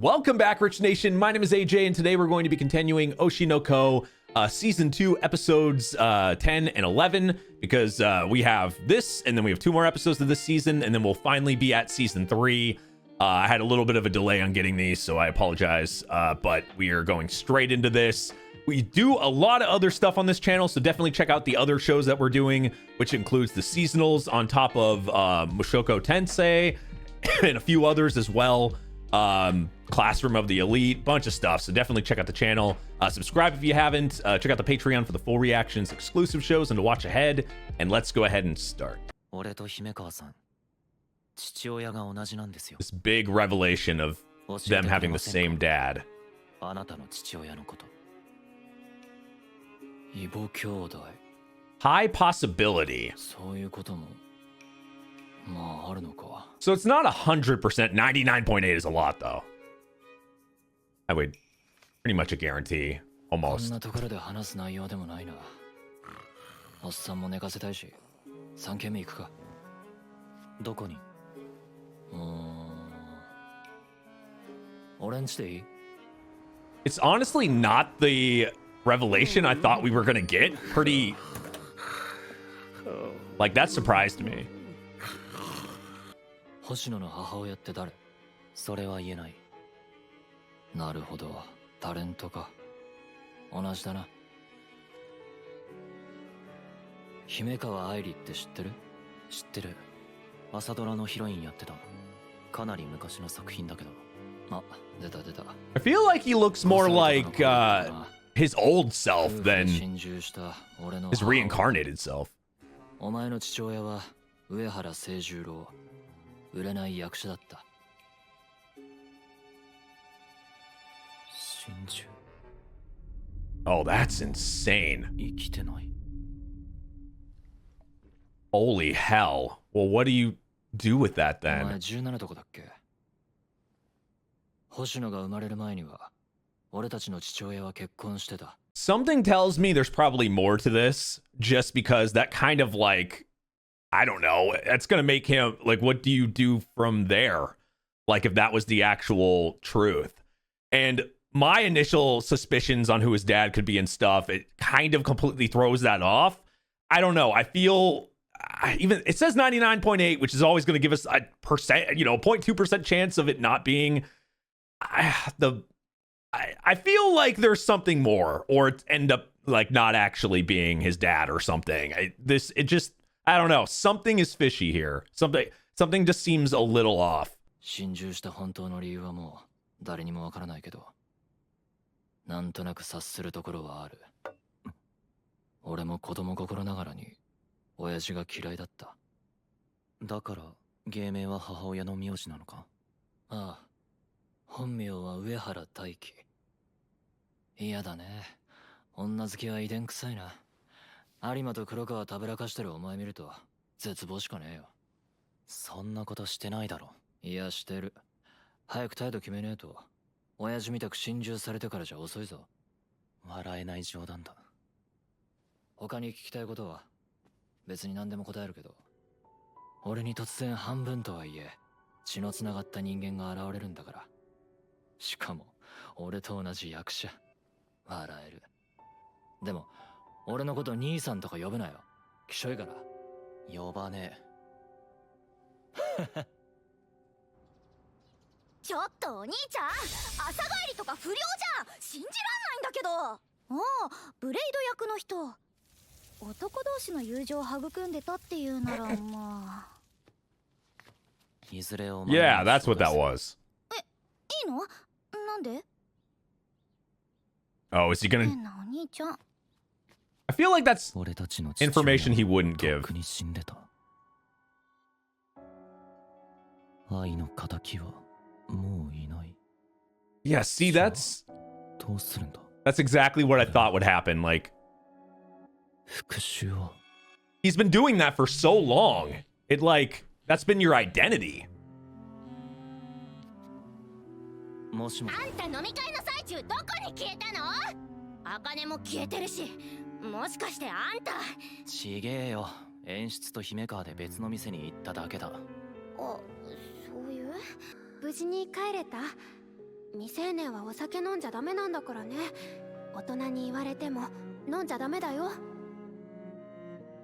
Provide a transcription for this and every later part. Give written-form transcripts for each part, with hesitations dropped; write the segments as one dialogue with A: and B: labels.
A: Welcome back, Rich Nation. My name is AJ, and today we're going to be continuing Oshi No Ko Season 2, Episodes 10 and 11, because we have this, and then we have 2 more episodes of this season, and then we'll finally be at Season 3. I had a little bit of a delay on getting these, so I apologize, but we are going straight into this. We do a lot of other stuff on this channel, so definitely check out the other shows that we're doing, which includes the seasonals on top of Mushoku Tensei, and a few others as well. Classroom of the Elite, bunch of stuff, so definitely check out the channel. Subscribe if you haven't. Check out the Patreon for the full reactions, exclusive shows, and to watch ahead. And let's go ahead and start. This big revelation of them having the same dad. High possibility. So it's not 100%. 99.8 is a lot, though. I would pretty much a guarantee. Almost. It's honestly not the revelation I thought we were gonna get. Pretty... like, that surprised me.
B: 星野の母親って誰？それは言えない。なるほど、タレントか。同じだな。姫川愛理って知ってる？知ってる。朝ドラのヒロインやってた。かなり昔の作品だけど。あ、出た出た。
A: I feel like he looks more like his old self than his reincarnated self.
B: お前の父親は上原清十郎。売れない役者だった。真珠。
A: Oh, that's insane.
B: 生きてない。
A: Holy hell. Well, what do you do with that
B: お前
A: then?
B: 17とこだっけ？星野が生まれる前には俺たちの父親は結婚してた。
A: Something tells me there's probably more to this, just because that kind of like, I don't know, that's gonna make him like, what do you do from there? Like, if that was the actual truth. And my initial suspicions on who his dad could be and stuff, it kind of completely throws that off. I don't know. I feel even it says 99.8, which is always going to give us a percent, 0.2% chance of it not being. I feel like there's something more, or it end up like not actually being his dad or something. I don't know. Something is fishy here. Something just seems a little off.
B: 心中した本当の理由はもう誰にもわからないけど、なんとなく察するところはある。俺も子供心ながらに親父が嫌いだった。だから芸名は母親の名字なのか？ああ、本名は上原大輝。嫌だね。女好きは遺伝臭いな。有馬と黒川たぶらかしてるお前見ると絶望しかねえよ。そんなことしてないだろ。いやしてる。早く態度決めねえと親父みたく心中されてからじゃ遅いぞ。笑えない冗談だ。他に聞きたいことは別に何でも答えるけど、俺に突然半分とはいえ血のつながった人間が現れるんだから。しかも俺と同じ役者。笑える。でも俺のこと兄さんとか呼ぶなよ。きしょいから。呼ばねえ。
C: ちょっとお兄ちゃん、朝帰りとか不良じゃん。信じらんないんだけど。ああ、ブレイド役の人。男同士の友情を育んでたっていうならまあ。
B: いずれお前。
A: Yeah, that's what that was.
C: いいの？なんで？
A: Oh, is he gonna?
C: 変なお兄ちゃん。
A: I feel like that's
B: 俺たちの
A: information he wouldn't give.
B: に死んでた。愛の敵はもういない。
A: Yeah, see, that's
B: どうするんだ。
A: that's exactly what I thought would happen. Like,
B: 復讐を。
A: he's been doing that for so long. That's been your identity.
B: もしも。
C: あんた飲み会の最中どこに消えたの？茜も消えてるし、もしかしてあんた。
B: ちげえよ。演出と姫川で別の店に行っただけだ。
C: あ、そういう？無事に帰れた？
D: 未成年はお酒飲んじゃダメなんだからね。大人に言われても飲んじゃダメだよ。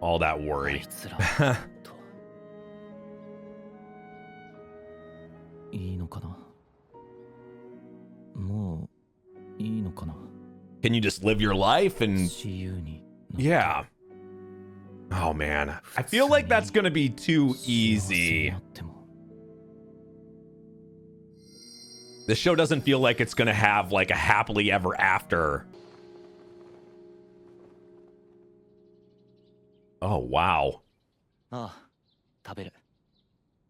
A: All that
B: あ
A: worry.
B: いつらといいのかな、もういいのかな。
A: Can you just live your life and
B: 自由になって
A: yeah. Oh man, I feel like that's gonna be too
B: 幸せに
A: easy.
B: なっても
A: The show doesn't feel like it's gonna have like a happily ever after. Oh wow.
B: ああ、食べる。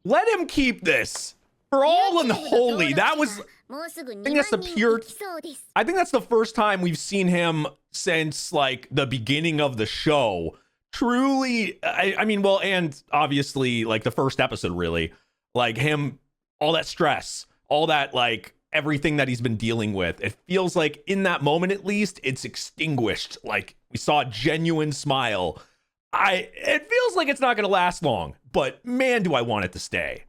A: Let him keep this for all unholy. That was,
C: もうすぐ2
A: think that's the
C: 万人
A: pure-
C: いきそうです。
A: I think that's the first time we've seen him since like the beginning of the show. Truly, I mean, well, and obviously like the first episode, really, like him, all that stress, all that like everything that he's been dealing with. It feels like in that moment, at least, it's extinguished. Like we saw a genuine smile. It feels like it's not going to last long, but man, do I want it to stay.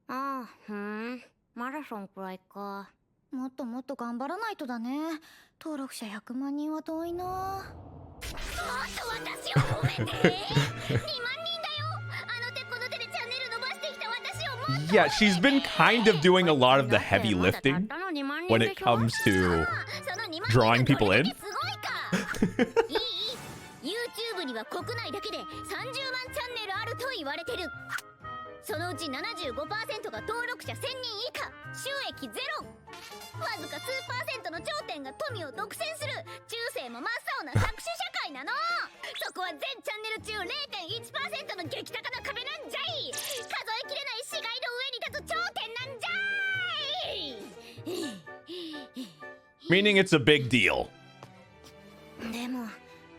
C: ああ、マラソンくらいか。もっともっと頑張らないとだね。登録者100万人は遠いな。もっと私を褒めて。2万人だよ。あの手この手でチャンネル伸ばしてきた私をもっと。
A: Yeah, she's been kind of doing a lot of the heavy lifting when it comes to drawing people in.
C: いい YouTube には国内だけで30万チャンネルあると言われてる。そのうち 75% が登録者1000人以下、収益ゼロ。わずか数%の頂点が富を独占する中世も真っ青な搾取社会なの。そこは全チャンネル中 0.1% の激高な壁なんじゃい。数えきれない死骸の上に立つ頂点なんじゃい。
A: Meaning it's a big deal.
C: でも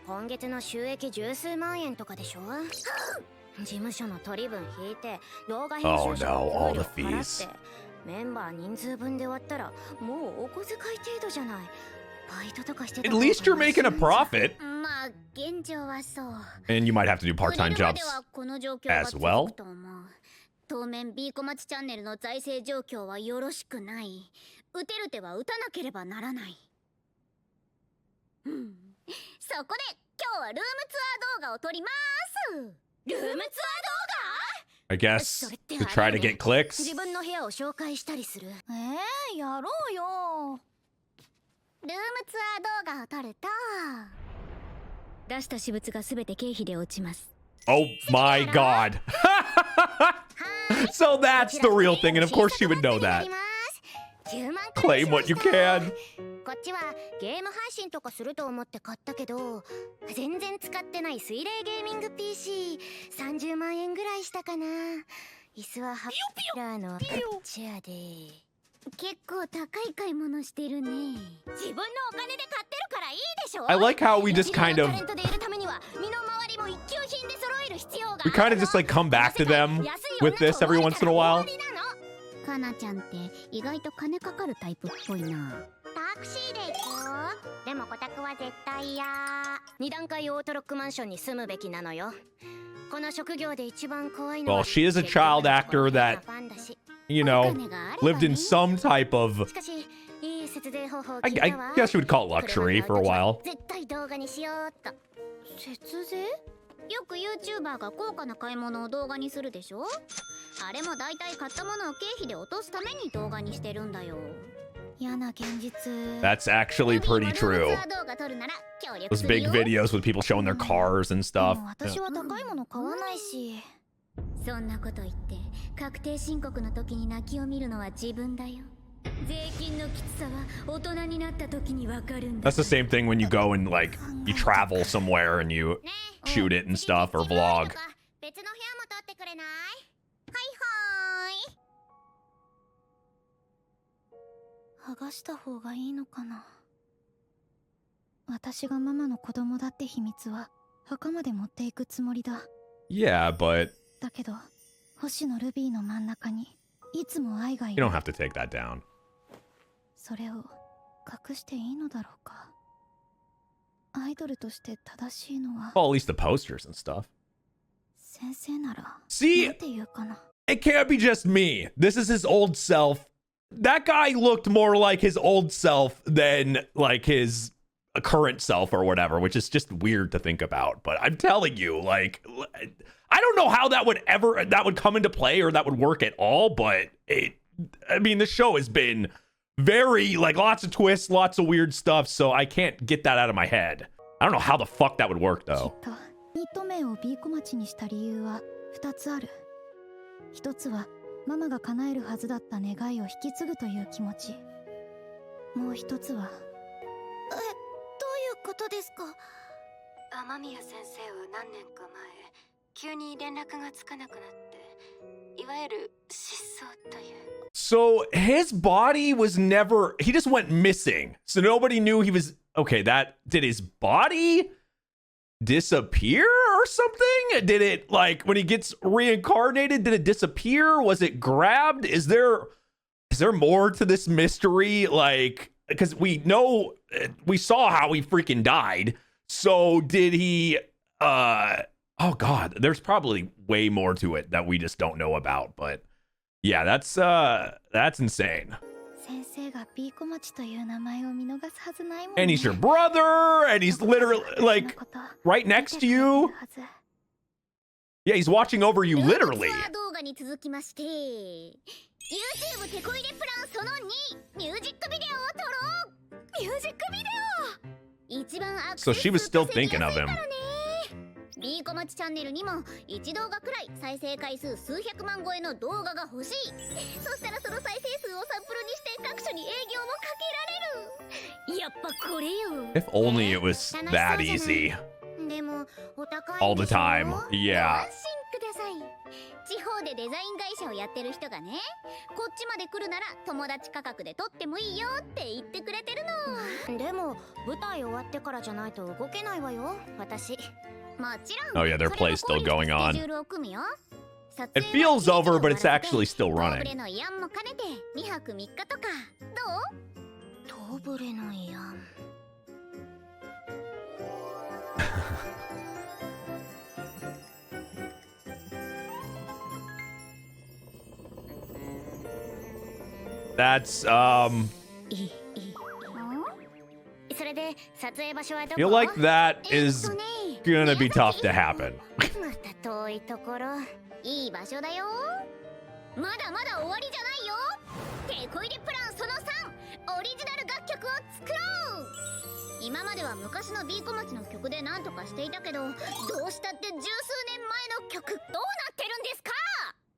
C: 今月の収益十数万円とかでしょ。事務所の取り分引いて動画編集者の給料払ってメンバー人数分で割ったらもうお小遣い程度じゃない。バイトとかしてた
A: At least you're making a profit.
C: まあ現状はそう。
A: And you might have to do part-time jobs as well.
C: 当面 B 小町チャンネルの財政状況はよろしくない。打てる手は打たなければならない。そこで今日はルームツアー動画を撮ります。ルームツアー動画
A: I guess to try to get clicks.
C: 自分の部屋を紹介したりする。やろうよ。ルームツアー動画を撮ると出した私物がすべて経費で落ちます。
A: Oh my god. So that's the real thing, and of course she would know that. Claim what you can.
C: こっちはゲーム配信とかすると思って買ったけど全然使ってない水冷ゲーミング PC30 万円ぐらいしたかな。椅子はハッピーラーのチェアで結構高い買い物してるね。自分のお金で買ってるからいいでしょ。
A: I like how we just kind of we kind of just like come back to them with this every once in a while.
C: かなちゃんって意外と金かかるタイプっぽいな。タクシーで行こう。でもこたくは絶対嫌。2段階オートロックマンションに住むべきなのよ。この職業で一番怖いのは
A: Well, she is a child actor that, you know, lived in some type of, I guess you would call it luxury for a while.
C: 絶対動画にしようっと。節税？よく YouTuber が高価な買い物を動画にするでしょ。あれもだいたい買ったものを経費で落とすために動画にしてるんだよ。嫌な現実。
A: That's actually pretty true. Those big videos with people showing their cars and stuff.
C: 私は高いもの買わないし。そんなこと言って確定申告の時に泣きを見るのは自分だよ。税金のきつさは大人になった時にわかるんだ。
A: That's the same thing when you go and like you travel somewhere and you shoot it and stuff or vlog.
C: 別の部屋も取ってくれない？はいはい。剥がした方がいいのかな。私がママの子供だって秘密は墓まで持っていくつもりだ。
A: Yeah, but
C: だけど星のルビーの真ん中にいつも愛がい
A: you
C: る。
A: don't have to take that down.
C: それを隠していいのだろうか。アイドルとして正しいのは
A: Well, at least the posters and stuff.
C: 先生なら
A: See,
C: なんて言うかな。
A: it can't be just me. This is his old self that guy looked more like his old self than like his current self or whatever, which is just weird to think about. But I'm telling you, like, I don't know how that would come into play or that would work at all. But I mean, the show has been very, like, lots of twists, lots of weird stuff. So I can't get that out of my head. I don't know how the fuck that would work though.
C: ニット名を B 小町にした理由は2つある。1つはママが叶えるはずだった願いを引き継ぐという気持ち。もう1つは。どういうことですか？
D: 雨宮先生は何年か前急に連絡がつかなくなっていわゆる失踪という。
A: So his body was never, he just went missing. So nobody knew he was, okay, that, did his body disappear or something? Did it, like, when he gets reincarnated, did it disappear? Was it grabbed? Is there more to this mystery? Like, because we know, we saw how he freaking died. So did he, oh God, there's probably way more to it that we just don't know about, but yeah, that's insane.
C: 先生が B 小町という名前を見逃すはずないもんね。
A: And he's your brother, and he's literally like right next to you. Yeah, he's watching over you literally.
C: 動画に続きまして、YouTube テコ入れプランその2、ミュージックビデオを撮ろう。ミュージックビデオ。一番アクセス
A: So she was still thinking of him.
C: B 小町チャンネルにも1動画くらい再生回数数百万超えの動画が欲しい。そしたらその再生数をサンプルにして各所に営業もかけられる。やっぱこれよ。
A: If only it was that easy
C: でもお高い
A: all the time.
C: ご
A: Yeah.
C: 安心ください。地方でデザイン会社をやってる人がね、こっちまで来るなら友達価格で撮ってもいいよって言ってくれてるの。でも舞台終わってからじゃないと動けないわよ、私。もちろん。
A: Oh yeah, their play's still going on.
C: スケジュールを組むよ。
A: It feels over, but it's actually still
C: 遠
A: running.
C: ブレの慰安も兼ねて2泊3日とかどう？遠ブレの慰安。
A: That's
C: それで撮影場所はどこ？
A: feel like that is gonna be tough to happen.
C: また遠いところ。いい場所だよ。まだまだ終わりじゃないよ。テコ入れプランその3、オリジナル楽曲を作ろう。今までは昔の B 小町の曲で何とかしていたけど、どうしたって十数年前の曲どうなってるんですか？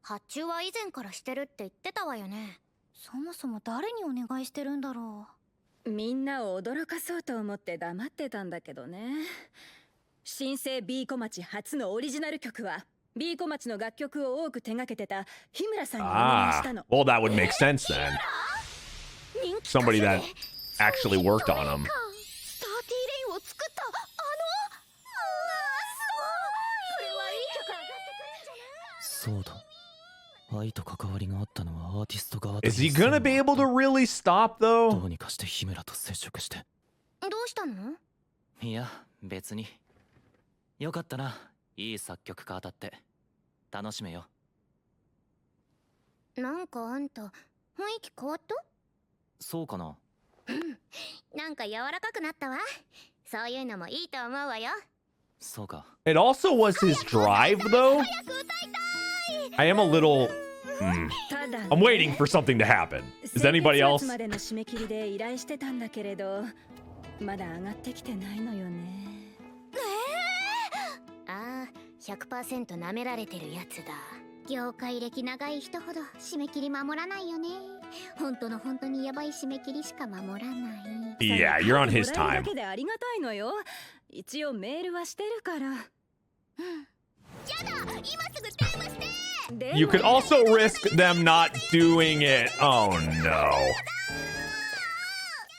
C: 発注は以前からしてるって言ってたわよね。そもそも誰にお願いしてるんだろう。
E: みんなを驚かそうと思って黙ってたんだけどね。新生 B 小町初のオリジナル曲は B 小町の楽曲を多く手掛けてた日村さんにお願いしたの。
A: Well, that would make sense then. Somebody that actually worked on them.
C: スターティーレイを作ったあの、すごい。これはいい曲上がってくるんじゃない？
B: そうだ。愛と関わりがあったのはアーティスト側と。
A: Is he gonna be able to really stop
B: ど
A: though?
B: うにかして日村と接触して。
C: どうしたの？
B: いや別に。よかったな。いい作曲家当たって楽しめよ。
C: なんかあんた雰囲気変わった？
B: そうかな。
C: なんか柔らかくなったわ。そういうのもいいと思うわよ。
B: そうか。
A: It also was his drive though. I am a little.
E: ただね、
A: I'm waiting for something to happen. Is anybody
E: 先
A: else?
E: 月末までの締め切りで依頼してたんだけれど、まだ上がってきてないのよね。
C: ああ、100% 舐められてるやつだ。業界歴長い人ほど締め切り守らないよね。本当の本当にやばい締め切りしか守らない。
A: Yeah, you're on his
E: もらえ
A: time.
E: るだけでありがたいのよ。一応メールはしてるから。
C: やだ、今すぐ電話して。
A: You could also risk them not doing it. Oh no.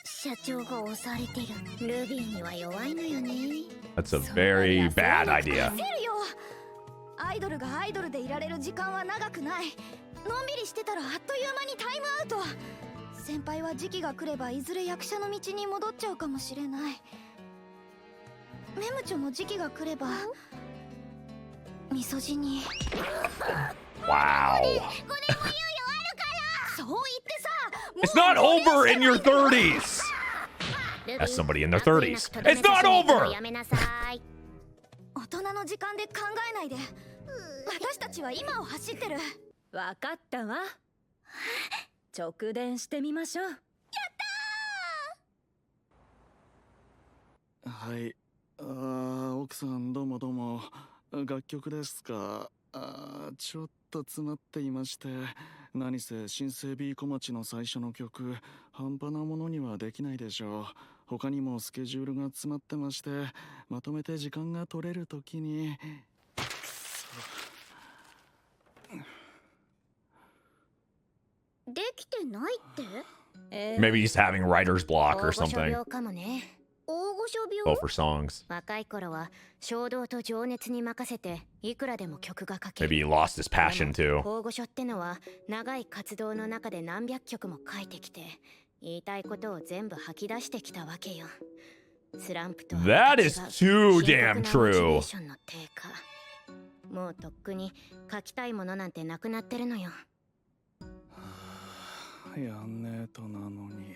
C: 社長が押されてる。ルビーには弱いのよね。
A: That's a very bad idea.
C: 焦るよ。アイドルがアイドルでいられる時間は長くない。のんびりしてたらあっという間にタイムアウト。先輩は時期が来ればいずれ役者の道に戻っちゃうかもしれない。メムチョも時期が来ればみそじに。
A: Wow.
C: 5年も猶予あるから。そう言ってさ、
A: It's not over in your 30s. As somebody in their 30s. It's not over.
C: 大人の時間で考えないで。私たちは今を走ってる。
E: わかったわ。直電してみましょう。
F: はい。奥さんどうもどうも。楽曲ですか。ちょっと詰まっていまして、何せ新生 B 小町の最初の曲、半端なものにはできないでしょう。他にもスケジュールが詰まってまして、まとめて時間が取れるときに。
C: できてないって？
A: Maybe he's having writer's block or something.
C: 大御所病
A: Both for songs.
G: 若い頃は衝動と情熱に任せていくらでも曲が書ける。
A: Maybe he lost his passion too.
G: 大御所ってのは長い活動の中で何百曲も書いてきて、言いたいことを全部吐き出してきたわけよ。スランプと
A: That is too damn true.
G: もうとっくに書きたいものなんてなくなってるのよ。
F: やんねえとなのに、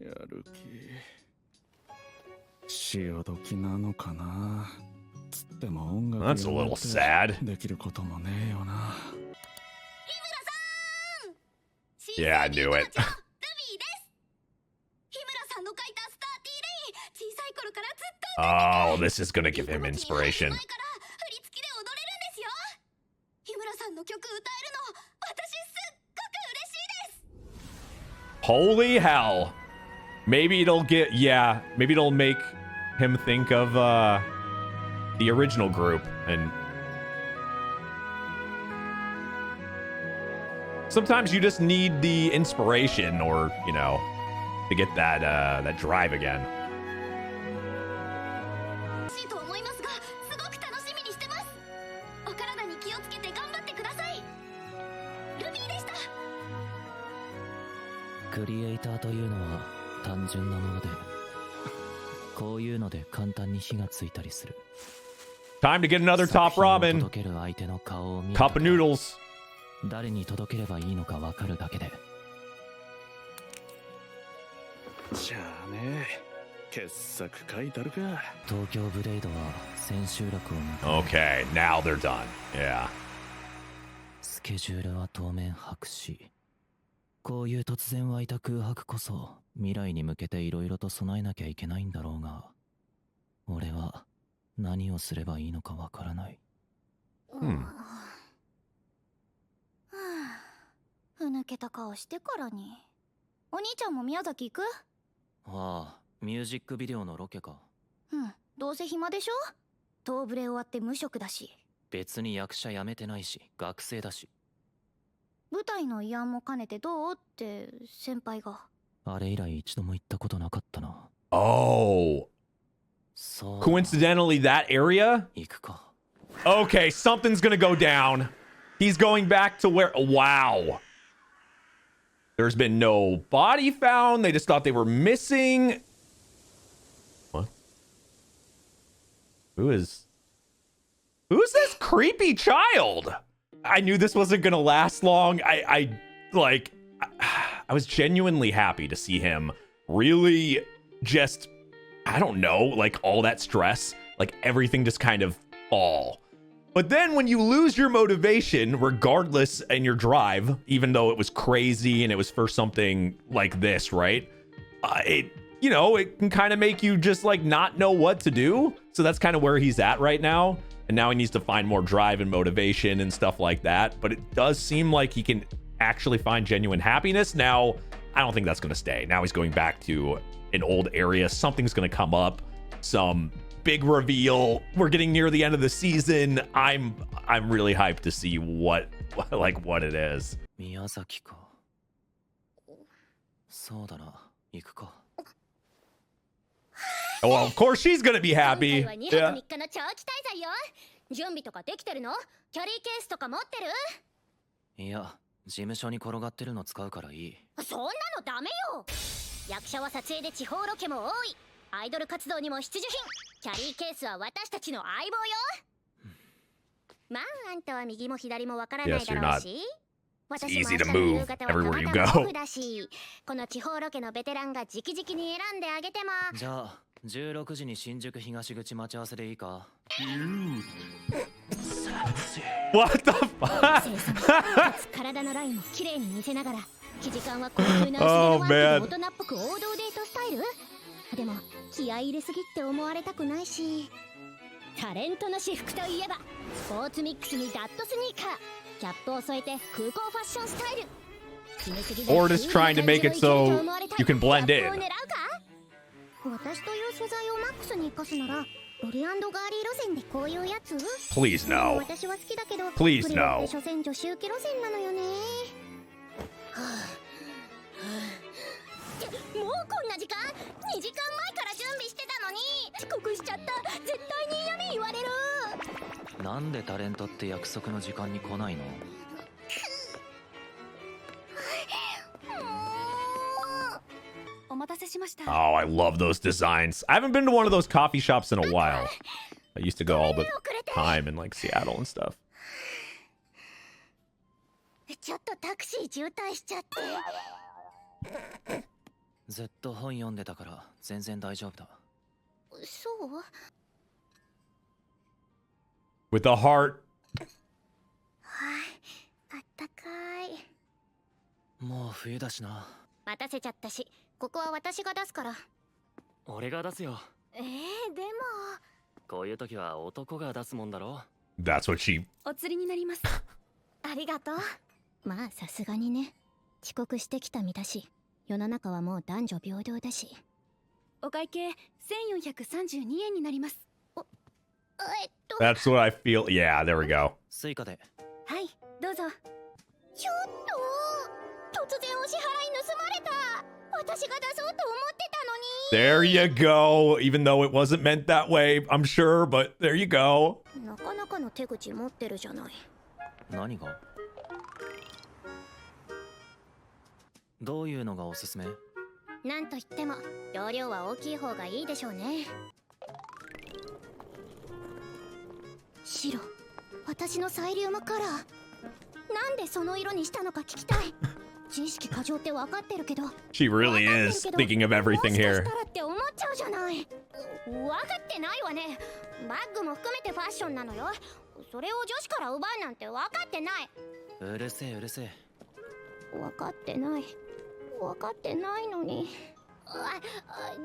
F: やる気。潮時なのかな。つっても音楽
A: That's a little sad.
F: できることもねえよな。
A: Yeah, I knew it.
C: ルビーです。日村さんの書いたスターティーレイン、小さい頃からずっと
A: Oh, this is gonna give him inspiration.
C: 前から振り付きで踊れるんですよ。日村さんの曲歌えるの、私すっごく嬉しいです。
A: Holy hell. Maybe it'll get, yeah, maybe it'll make him think of the original group. And sometimes you just need the inspiration, or, you know, to get that that drive again.
C: しいと思いますが、すごく楽しみにしてます。お体に気をつけて頑張ってください。ルビーでした。
B: クリエイターというのは単純なもので、こういうので簡単に火がついたりする。
A: Time to get another top
B: 作品を
A: ramen.
B: 届ける相手の顔を見る
A: Cup of noodles.
B: 誰に届ければいいのか分かるだけで。
F: じゃあね、傑作書いたるか。
B: 東京ブレイドは千秋楽を迎え、
A: Okay, now they're done. Yeah.
B: スケジュールは当面白紙。こういう突然湧いた空白こそ未来に向けていろいろと備えなきゃいけないんだろうが、俺は何をすればいいのかわからない。
C: ふぬけた顔してからに。お兄ちゃんも宮崎行く？
B: ああ、ミュージックビデオのロケか。
C: うん、どうせ暇でしょ？当ブレ終わって無職だし。
B: 別に役者辞めてないし、学生だし。
C: 舞台の慰安も兼ねてどうって先輩が。
B: あれ以来一度も行ったことなかったな。
A: Oh.
B: そう。
A: Coincidentally, that area?
B: 行くか。
A: Okay, something's gonna go down. He's going back to where... Wow. There's been no body found. They just thought they were missing. What? Who's this creepy child? I knew this wasn't gonna last long. I was genuinely happy to see him really just, I don't know, like all that stress, like everything just kind of fall. But then when you lose your motivation, regardless, and your drive, even though it was crazy and it was for something like this, right? It can kind of make you just like not know what to do. So that's kind of where he's at right now. And now he needs to find more drive and motivation and stuff like that. But it does seem like he can actually find genuine happiness. Now, I don't think that's going to stay. Now he's going back to an old area. Something's going to come up. Some big reveal. We're getting near the end of the season. I'm really hyped to see what it is.
B: 宮崎か。そうだな、行くか。
A: Well, of course she's gonna be happy.
C: 今回は2泊
A: Yeah.
C: 3日の長期滞在よ。準備とかできてるの？キャリーケースとか持ってる？
B: いや、事務所に転がってるの使うからいい。
C: そんなのダメよ。役者は撮影で地方ロケも多い。アイドル活動にも必需品。キャリーケースは私たちの相棒よ。まああんたは右も左もわからないだろうし。
A: easy to move everywhere you go.
G: この地方ロケのベテランが直々に選んであげても。
B: じゃあ16時に新宿東口待ち合わせでいいか？
A: What the fuck?
G: 体のラインも綺麗に見せながら、生地感は高級な薄手のワンピで大人っぽく王道デートスタイル。でも気合い入れすぎって思われたくないし、タレントの私服といえばスポーツミックスにダットスニーカー、キャップを添えて空港ファッションスタイル。
A: Or just trying to make it so you can blend in.
G: 私という素材をマックスに生かすならロリアンドガーリー路線でこういうやつ。
A: Please no.
G: 私は好きだけど
A: Please
G: プリロっ
A: no.
G: て所詮女子受け路線なのよね。ってもうこんな時間？ 2時間前から準備してたのに遅刻しちゃった。絶対に嫌味言われる。
B: なんでタレントって約束の時間に来ないの？
E: お待たせしました。
A: Oh, I love those designs. I haven't been to one of those coffee shops in a while. I used to go all the time in like Seattle and stuff.
G: ちょっとタクシー渋滞しちゃって。
B: ずっと本読んでたから全然大丈夫だ。
G: そう？
A: With a heart.
G: はい、あったかい。
B: もう冬だしな。
G: 待たせちゃったし、ここは私が出すから。
B: 俺が出すよ。
G: でも
B: こういう時は男が出すもんだろ。
A: That's what she.
E: お釣りになります。
G: ありがとう。まあさすがにね、遅刻してきた身だし、世の中はもう男女平等だし。
E: お会計1432円になります。
A: That's what I feel. Yeah, there we go.
B: スイカで。
E: はい、どうぞ。
G: ちょっと突然お支払い盗まれた。私が出そうと思ってたのに。
A: There you go. Even though it wasn't meant that way, I'm sure, but there you go.
G: なかなかの手口持ってるじゃない。
B: 何が？どういうのがおすすめ？
G: なんといっても容量は大きい方がいいでしょうね。白、私のサイリウムカラー。なんでその色にしたのか聞きたい。自意識過剰って分かってるけど。
A: She really is thinking of everything
G: もしか
A: here.
G: したらって思っちゃうじゃない。分かってないわね。バッグも含めてファッションなのよ。それを女子から奪うなんて分かってない。
B: うるせえうるせえ。
G: 分かってない。分かってないのに。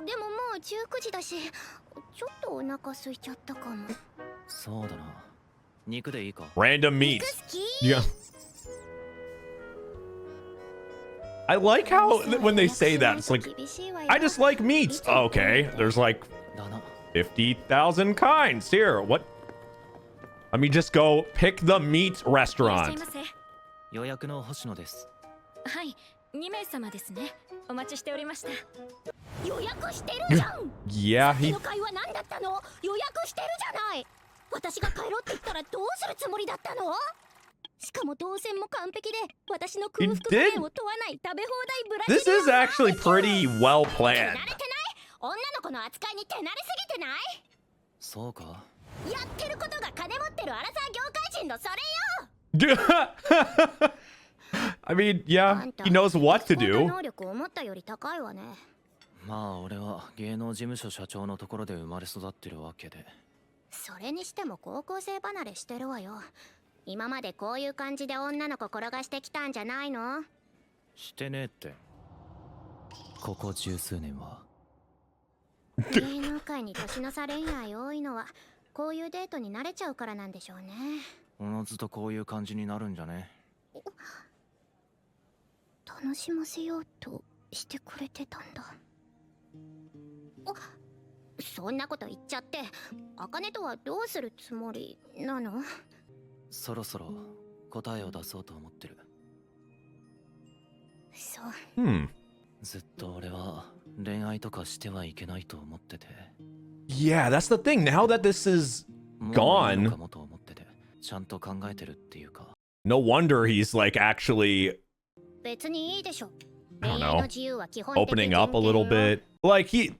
G: でももう19時だし、ちょっとお腹空いちゃったかも。
B: そうだな。肉でいいか？
A: Random meat.
G: 肉好き？
A: Yeah. I like how when they say that, it's like, I just like meats. Okay, there's like
B: だな。
A: 50,000 kinds here. What? Let me just go pick the meat
E: いらっしゃい
A: restaurant.
E: ませ。
B: 予約の星野です。
E: はい、2名様ですね。お待ちしておりました。
G: 予約してるじゃん。
A: Yeah,
G: こ
A: he.
G: の会話何だったの？予約してるじゃない。私が帰ろうって言ったらどうするつもりだったの？しかも動線も完璧で、私の空腹加減を問わない食べ放題ブラジ
A: This
G: ル。
A: is actually pretty well
G: 手慣
A: planned.
G: れてない？女の子の扱いに手慣れすぎてない？
B: そうか。
G: やってることが金持ってるアラサー業界人のそれよ。
A: I mean, yeah, he knows what to
G: 行動
A: do.
G: 能力思ったより高いわね。
B: まあ俺は芸能事務所社長のところで生まれ育ってるわけで。
G: それにしても高校生離れしてるわよ。今までこういう感じで女の子転がしてきたんじゃないの？
B: してねえって。ここ十数年は。
G: 芸能界に年の差恋愛多いのはこういうデートに慣れちゃうからなんでしょうね。
B: おのずとこういう感じになるんじゃね？
G: 楽しませようとしてくれてたんだ。そんなこと言っちゃって、茜とはどうするつもりなの？
B: そろそろ答えを出そうと思ってる。
G: そう。
B: ずっと俺は恋愛とかしてはいけないと思ってて。
A: Yeah, that's the thing. Now that this is
B: もういい
A: gone,
B: のかもと思ってて、ちゃんと考えてるっていうか。
A: no wonder he's like actually
G: 別にいいでしょ。
A: I don't
G: 恋愛の
A: know,
G: 自由は基本的
A: opening up a little
G: 人権よ。
A: bit. Like he,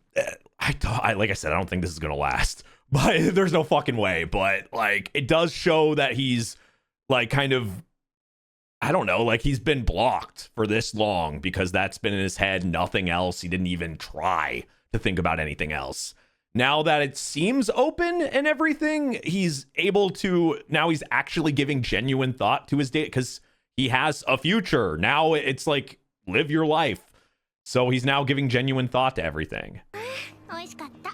A: like I said, I don't think this is gonna last. But there's no fucking way. But like, it does show that he's like kind of I don't know, like he's been blocked for this long because that's been in his head, nothing else. He didn't even try to think about anything else. Now that it seems open and everything, he's able to, now he's actually giving genuine thought to his day because he has a future. Now it's like, live your life. So he's now giving genuine thought to everything.
G: 美味しかった。あ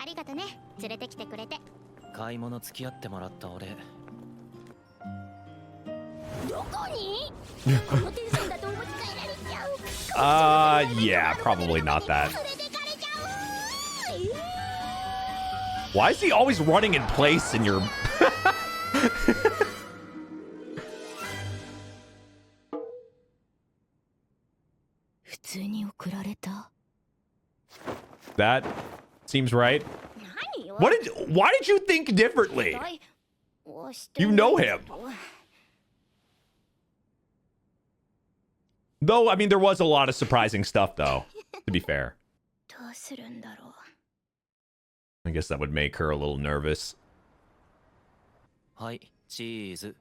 G: りがとね。連れてきてくれて。
B: 買い物付き合ってもらった俺。
G: どこに？このテンションだとお持ち帰られちゃう。
A: Yeah, probably not that.
G: 連れてかれちゃう。
A: Why is he always running in place in your... That seems right. Why did you think differently? You know him. Though, I mean, there was a lot of surprising stuff, though, to be fair. I guess that would make her a little nervous.
B: はい、チーズ。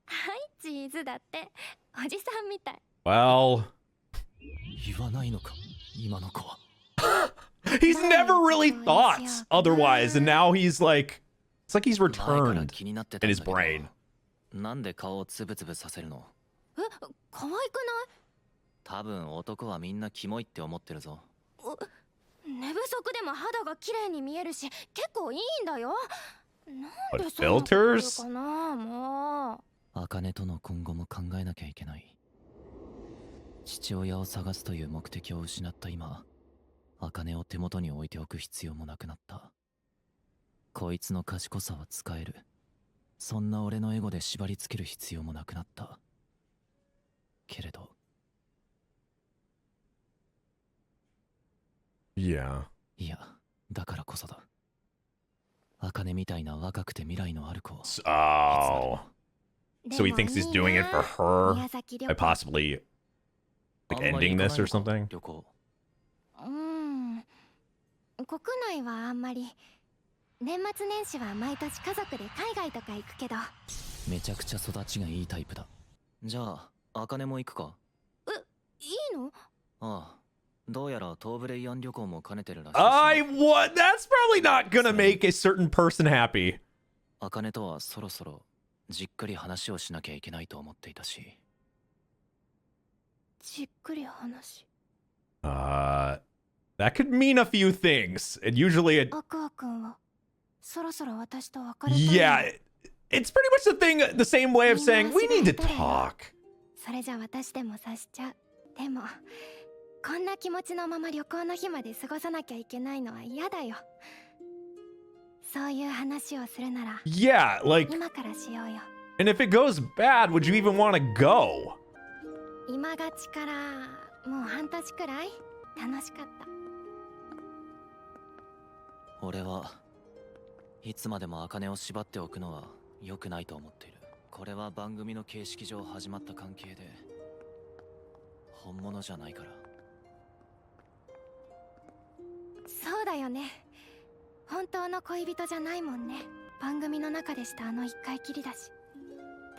C: はい、チーズだって。おじさんみたい。
A: Well...
B: 言わないのか、今の子は。
A: He's never really thought otherwise, and now he's like... It's like he's returned in his brain.
B: なんで顔をつぶつぶさせるの？
C: え、可愛くない？
B: 多分男はみんなキモいって思ってるぞ。
C: 寝不足でも肌が綺麗に見えるし、結構いいんだよ。なんで
A: But
C: そんなこと言う
A: filters?
C: かな、もう。
B: 茜との今後も考えなきゃいけない。父親を探すという目的を失った今、茜を手元に置いておく必要もなくなった。こいつの賢さは使える。そんな俺のエゴで縛り付ける必要もなくなった。けれど。
A: Yeah.
B: いや、だからこそだ。茜みたいな若くて未来のある子を。
A: Oh. So he thinks he's doing it for her by possibly like ending this or something?
C: 国内はあんまり。年末年始は毎年家族で海外とか行くけど。
B: めちゃくちゃ育ちがいいタイプだ。じゃあ、茜も行くか？
C: いいの？
B: ああ。どうやら東ブレイアン旅行も兼ねてるらしい。
A: That's probably not gonna make a certain person happy.
B: 茜とはそろそろじっくり話をしなきゃいけないと思っていたし。
C: じっくり話。
A: That could mean a few things. And usually it...
C: アクア君はそろそろ私と別れたい。
A: Yeah, it's pretty much the thing, the same way of saying, we need to talk.
C: それじゃ私でも察しちゃう。でも、こんな気持ちのまま旅行の日まで過ごさなきゃいけないのは嫌だよ。そういう話をするなら、
A: Yeah, like...
C: 今からしようよ。
A: And if it goes bad, would you even want to go?
C: 今がちからもう半年くらい楽しかった。
B: 俺はいつまでも茜を縛っておくのは良くないと思っている。これは番組の形式上始まった関係で本物じゃないから。
C: そうだよね。本当の恋人じゃないもんね。番組の中でしたあの一回きりだし。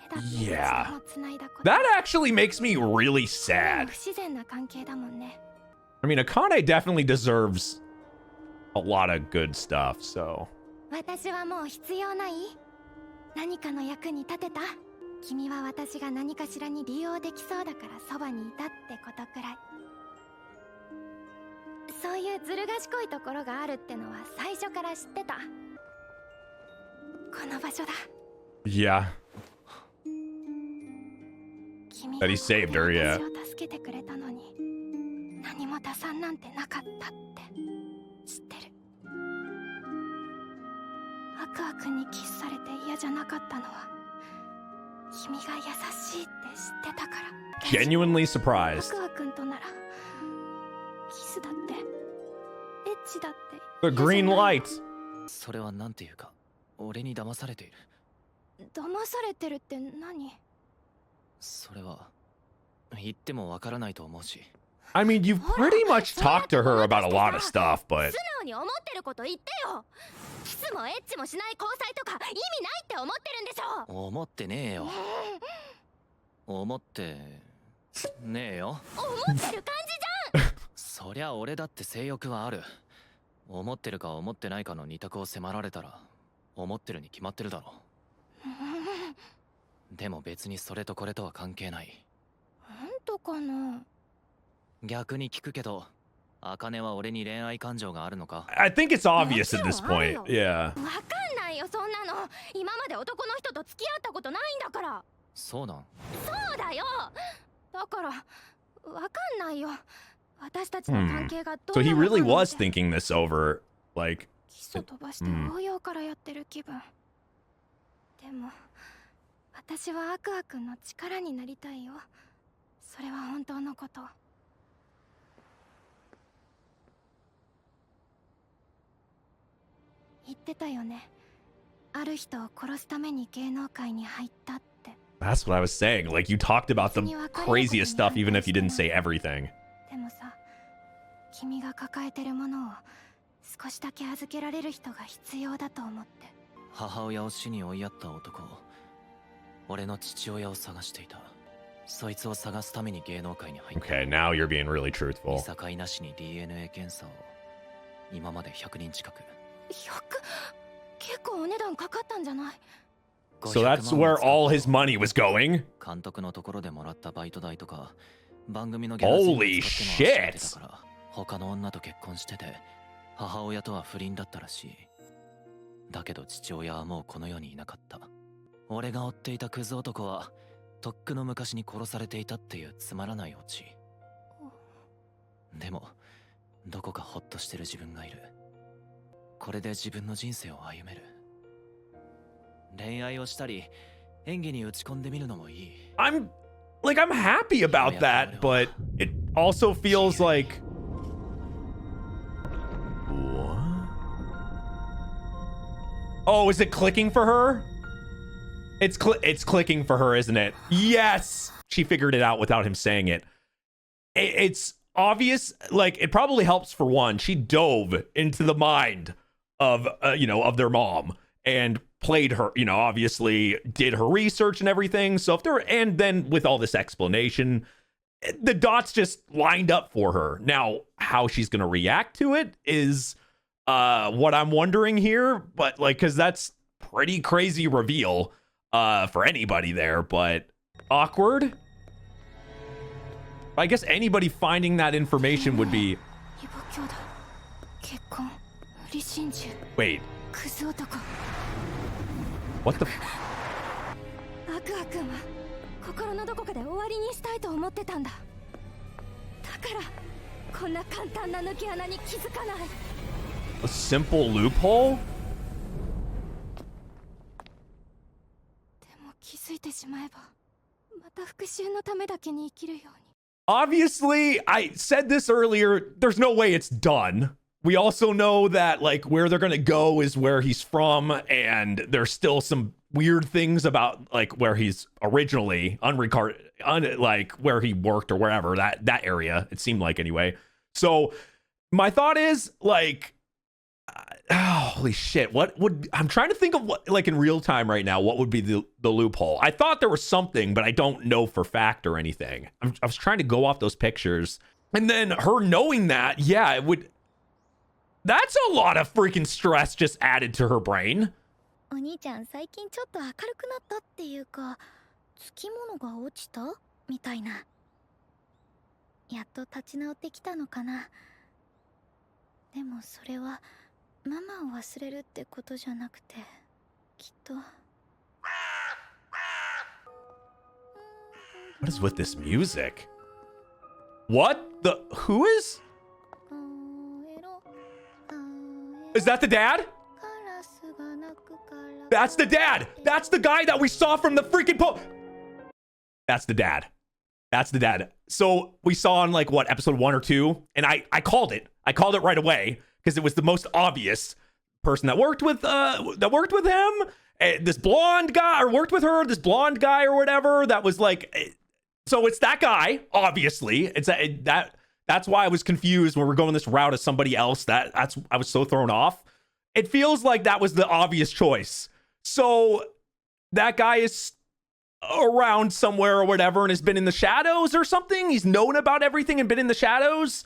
C: 手だって一度も繋いだこと。
A: That actually makes me really sad.
C: 不自然な関係だもんね。
A: I mean, Akane definitely deserves a lot of good stuff, so...
C: 私はもう必要ない？何かの役に立てた？君は私が何かしらに利用できそうだからそばにいたってことくらい。そういうずる賢いところがあるってのは最初から知ってた。この場所だ。
A: Yeah.
C: 君が
A: That he saved her, yeah.
C: 私を助けてくれたのに何も打算なんてなかったって知ってる。アクア君にキスされて嫌じゃなかったのは君が優しいって知ってたから。
A: Genuinely
C: ア
A: surprised.
C: クア君とならキスだってエッチだって
A: The green light.
B: それはなんていうか、俺に騙されている。
C: 騙されてるって何？
B: それは言ってもわからないと思うし。
A: I mean, you've pretty much talked to her about a lot of stuff, but
C: 素直に思ってること言ってよ。キスもエッチもしない交際とか意味ないって思ってるんでしょ。
B: 思ってねえよ。思ってねえよ。
C: 思ってる感じじゃん。
B: そりゃ俺だって性欲はある。思ってるか思ってないかの二択を迫られたら思ってるに決まってるだろ。でも別にそれとこれとは関係ない。
C: 本当かな。
B: 逆に聞くけど、茜は俺に恋愛感情があるのか？
A: I think it's obvious at this point. Yeah.
C: わかんないよそんなの。今まで男の人と付き合ったことないんだから。
B: そうなん？
C: そうだよ。だからわかんないよ。私たちの関係がどう
A: So
C: な
A: he
C: のか
A: really
C: なんて。
A: was thinking this over. Like,
C: 基礎飛ばして応用からやってる気分。でも私はアクア君の力になりたいよ。それは本当のこと。言ってたよね。ある人を殺すために芸能界に入ったって。
A: that's what I was saying. Like, you talked about the craziest stuff, even if you didn't say everything.
C: でもさ、君が抱えてるものを少しだけ預けられる人が必要だと思って。
B: 母親を死に追いやった男、俺の父親を探していた。そいつを探すために芸能界に入った。
A: Okay, now you're being really
B: 見
A: truthful.
B: 境なしに DNA 検査を今まで100人近く。
C: 100？結構お値段かかったんじゃない？
A: So that's where all his money was going?
B: 監督のところでもらったバイト代とか番組のギャラ費に使ってのは知ってたから、他の女と結婚してて母親とは不倫だったらしい。だけど父親はもうこの世にいなかった。俺が追っていたクズ男はとっくの昔に殺されていたっていうつまらないオチ。でもどこかホッとしてる自分がいる。これで自分の人生を歩める。恋愛をしたり演技に打ち込んでみるのもいい。
A: I'm happy about that, but it also feels like... What? Oh, is it clicking for her? It's clicking for her, isn't it? Yes! She figured it out without him saying it. It's obvious, like, it probably helps for one. She dove into the mind of, of their mom and played her, obviously did her research and everything. So if there, and then with all this explanation, the dots just lined up for her. Now, how she's going to react to it is what I'm wondering here, but like, cause that's pretty crazy reveal for anybody there, but awkward. I guess anybody finding that information would be... Wait. What the...
C: アクア君は心のどこかで終わりにしたいと思ってたんだ。だからこんな簡単な抜け穴に気づかない。
A: A simple loophole?
C: でも気づいてしまえばまた復讐のためだけに生きるように。
A: Obviously, I said this earlier, there's no way it's done. We also know that, like, where they're gonna go is where he's from, and there's still some weird things about, like, where he's originally like where he worked or wherever, that area, it seemed like anyway. So my thought is, like, holy shit, what would... I'm trying to think of what, like, in real time right now, what would be the loophole. I thought there was something, but I don't know for fact or anything. I was trying to go off those pictures. And then her knowing that, yeah, it would... That's a lot of freaking stress just added to her brain.
C: お兄ちゃん最近ちょっと明るくなったっていうか、つきものが落ちたみたいな。やっと立ち直ってきたのかな。でもそれはママを忘れるってことじゃなくて、きっと。
A: What is with this music? What the... Who is... Is that the dad? That's the dad! That's the guy that we saw from the freaking That's the dad. That's the dad. So we saw on, like, what, episode 1 or 2? And I called it. I called it right away because it was the most obvious person that worked with him. This blonde guy, or worked with her, this blonde guy or whatever, that was like... So it's that guy, obviously. It's that That's why I was confused when we're going this route as somebody else. That's I was so thrown off. It feels like that was the obvious choice. So that guy is around somewhere or whatever and has been in the shadows or something. He's known about everything and been in the shadows.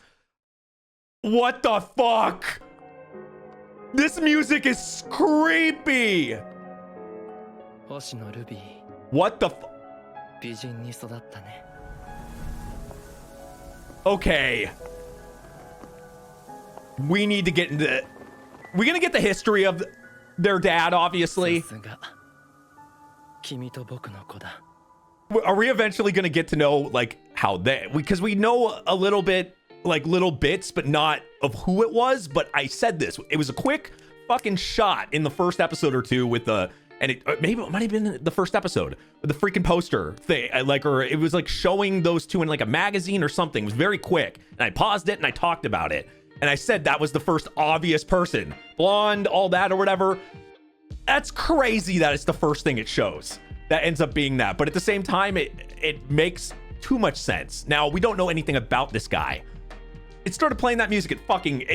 A: What the fuck? This music is creepy. What the fuck? Okay. We need to get into... We're gonna get the history of their dad, obviously. Are we eventually gonna get to know, like, how they... Because we know a little bit, like, little bits, but not of who it was. But I said this. It was a quick fucking shot in the first episode or two with the... And maybe it might have been the first episode with the freaking poster thing, like, or it was like showing those two in like a magazine or something. It was very quick, and I paused it and I talked about it, and I said that was the first obvious person, blonde, all that or whatever. That's crazy that it's the first thing it shows that ends up being that. But at the same time, it makes too much sense. Now we don't know anything about this guy. It started playing that music.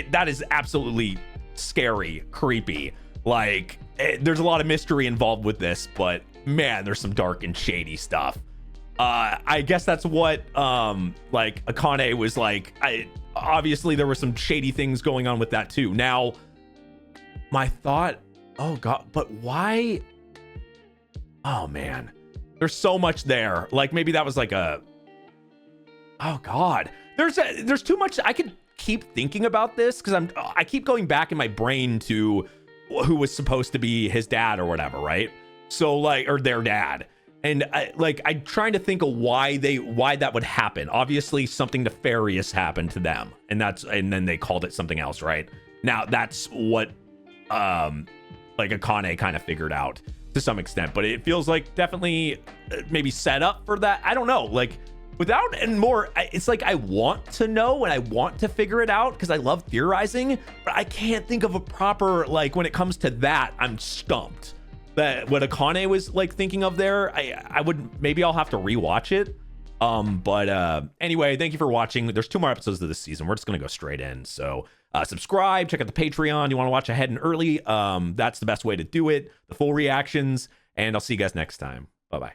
A: That is absolutely scary, creepy. Like, there's a lot of mystery involved with this, but man, there's some dark and shady stuff. I guess that's what like Akane was like. Obviously there were some shady things going on with that too. Now, my thought, oh god, but why? Oh man, there's so much there. Like maybe that was like a, oh god, there's too much. I could keep thinking about this because I keep going back in my brain to who was supposed to be his dad or whatever, right? So like, or their dad. And I'm trying to think of why that would happen. Obviously something nefarious happened to them, and then they called it something else, right? Now that's what like Akane kind of figured out to some extent, but it feels like definitely maybe set up for that. I don't know, like without and more, it's like I want to know and I want to figure it out because I love theorizing, but I can't think of a proper, like when it comes to that, I'm stumped. That what Akane was like thinking of there, I would, maybe I'll have to rewatch it. But anyway, thank you for watching. There's 2 more episodes of this season. We're just gonna go straight in. So subscribe, check out the Patreon. You want to watch ahead and early? That's the best way to do it. The full reactions, and I'll see you guys next time. Bye bye.